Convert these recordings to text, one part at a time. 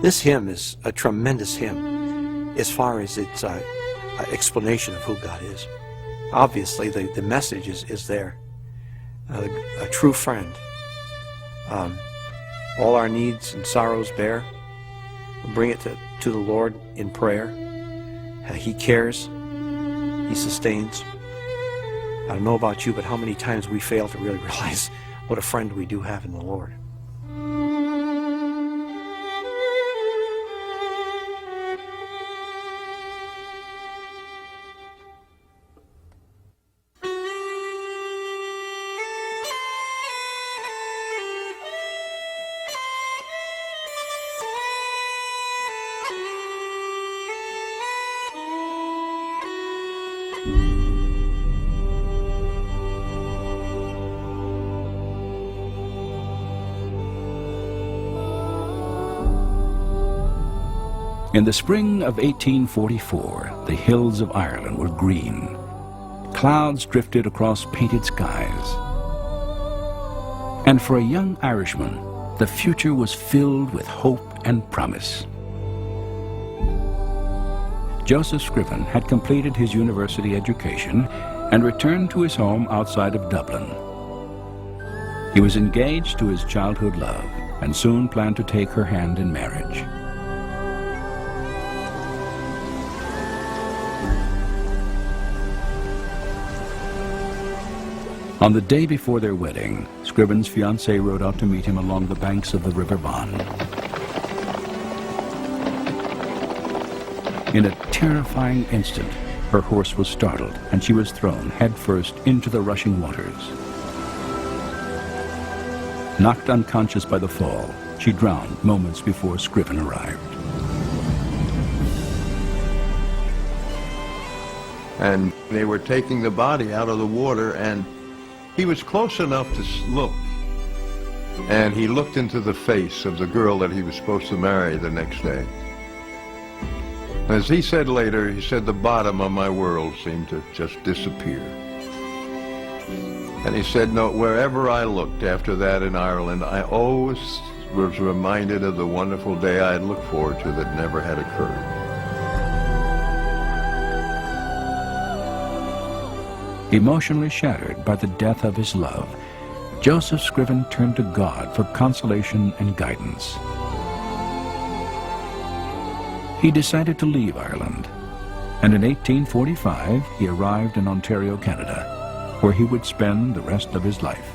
This hymn is a tremendous hymn as far as its explanation of who God is. Obviously, the message is there. A true friend. All our needs and sorrows bear. We'll bring it to the Lord in prayer. He cares. He sustains. I don't know about you, but how many times we fail to really realize what a friend we do have in the Lord. In the spring of 1844, the hills of Ireland were green. Clouds drifted across painted skies. And for a young Irishman, the future was filled with hope and promise. Joseph Scriven had completed his university education and returned to his home outside of Dublin. He was engaged to his childhood love and soon planned to take her hand in marriage. On the day before their wedding, Scriven's fiancée rode out to meet him along the banks of the River Bann. In a terrifying instant, her horse was startled and she was thrown headfirst into the rushing waters. Knocked unconscious by the fall, she drowned moments before Scriven arrived. And they were taking the body out of the water, and he was close enough to look, and he looked into the face of the girl that he was supposed to marry the next day. As he said later, he said, the bottom of my world seemed to just disappear. And he said, no, wherever I looked after that in Ireland, I always was reminded of the wonderful day I had looked forward to that never had occurred. Emotionally shattered by the death of his love, Joseph Scriven turned to God for consolation and guidance. He decided to leave Ireland, and in 1845 he arrived in Ontario, Canada, where he would spend the rest of his life.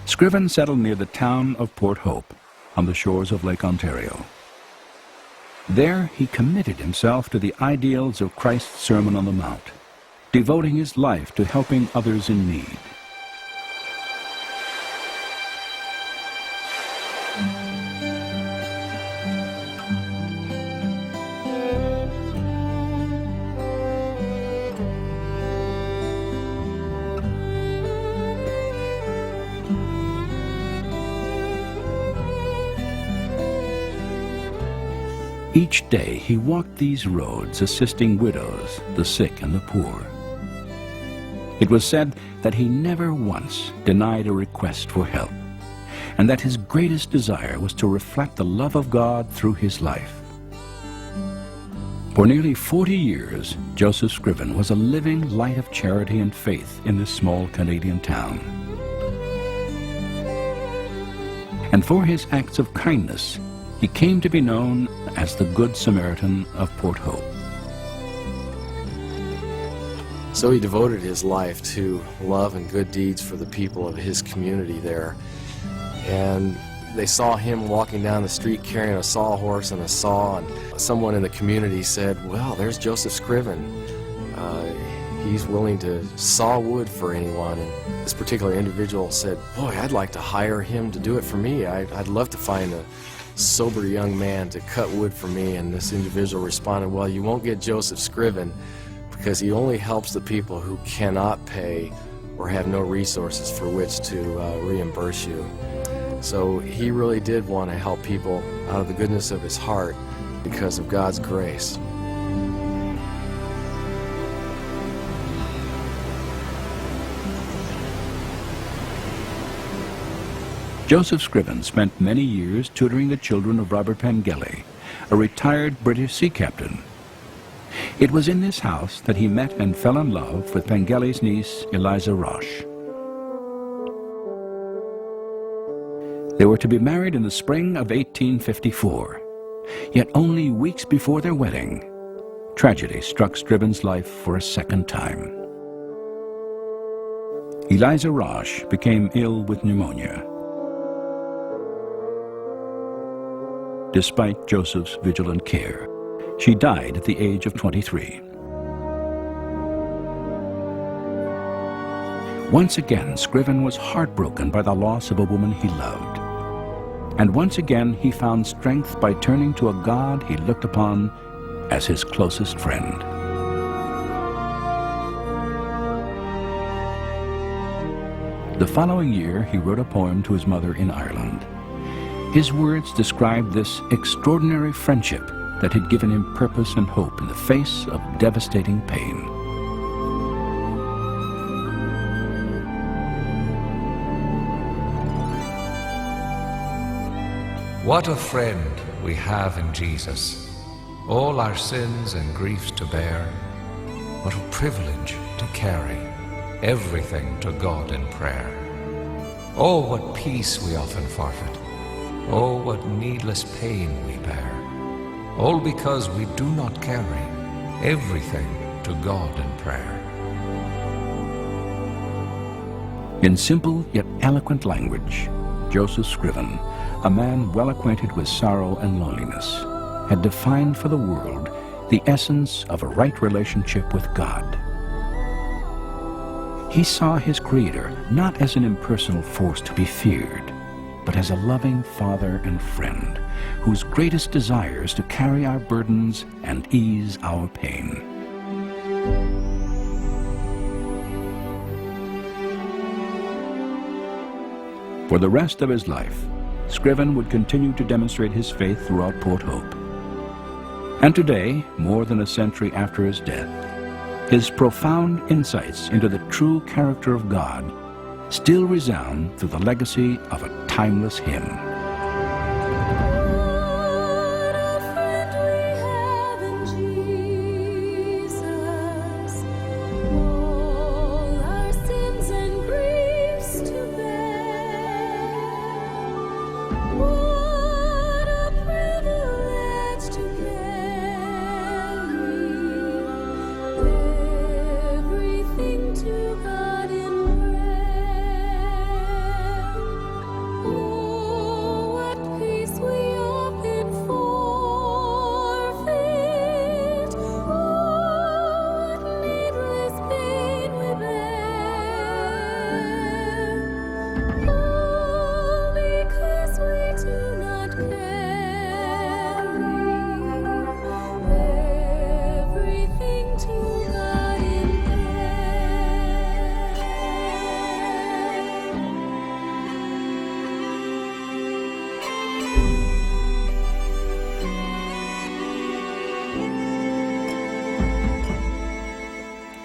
Scriven settled near the town of Port Hope, on the shores of Lake Ontario. There he committed himself to the ideals of Christ's Sermon on the Mount, devoting his life to helping others in need. Each day he walked these roads assisting widows, the sick, and the poor. It was said that he never once denied a request for help, and that his greatest desire was to reflect the love of God through his life. For nearly 40 years, Joseph Scriven was a living light of charity and faith in this small Canadian town. And for his acts of kindness, he came to be known as the Good Samaritan of Port Hope. So he devoted his life to love and good deeds for the people of his community there. And they saw him walking down the street carrying a sawhorse and a saw, and someone in the community said, well, there's Joseph Scriven. He's willing to saw wood for anyone. And this particular individual said, boy, I'd like to hire him to do it for me. I'd love to find a sober young man to cut wood for me. And this individual responded, well, you won't get Joseph Scriven because he only helps the people who cannot pay or have no resources for which to reimburse you. So he really did want to help people out of the goodness of his heart because of God's grace. Joseph Scriven spent many years tutoring the children of Robert Pengelly, a retired British sea captain. It was in this house that he met and fell in love with Pengelly's niece, Eliza Roche. They were to be married in the spring of 1854, yet only weeks before their wedding, tragedy struck Scriven's life for a second time. Eliza Roche became ill with pneumonia. Despite Joseph's vigilant care, she died at the age of 23. Once again, Scriven was heartbroken by the loss of a woman he loved. And once again, he found strength by turning to a God he looked upon as his closest friend. The following year, he wrote a poem to his mother in Ireland. His words described this extraordinary friendship that had given him purpose and hope in the face of devastating pain. What a friend we have in Jesus, all our sins and griefs to bear. What a privilege to carry everything to God in prayer. Oh, what peace we often forfeit. Oh, what needless pain we bear. All because we do not carry everything to God in prayer. In simple yet eloquent language, Joseph Scriven, a man well acquainted with sorrow and loneliness, had defined for the world the essence of a right relationship with God. He saw his Creator not as an impersonal force to be feared, but as a loving Father and friend whose greatest desire is to carry our burdens and ease our pain. For the rest of his life, Scriven would continue to demonstrate his faith throughout Port Hope. And today, more than a century after his death, his profound insights into the true character of God still resound through the legacy of a timeless hymn.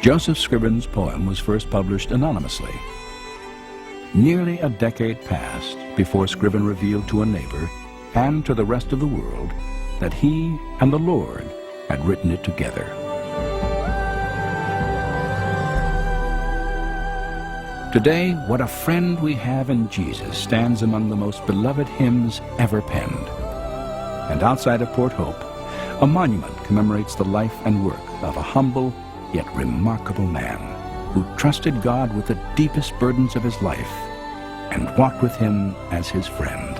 Joseph Scriven's poem was first published anonymously. Nearly a decade passed before Scriven revealed to a neighbor and to the rest of the world that he and the Lord had written it together. Today, What a Friend We Have in Jesus stands among the most beloved hymns ever penned. And outside of Port Hope, a monument commemorates the life and work of a humble yet remarkable man who trusted God with the deepest burdens of his life and walked with him as his friend.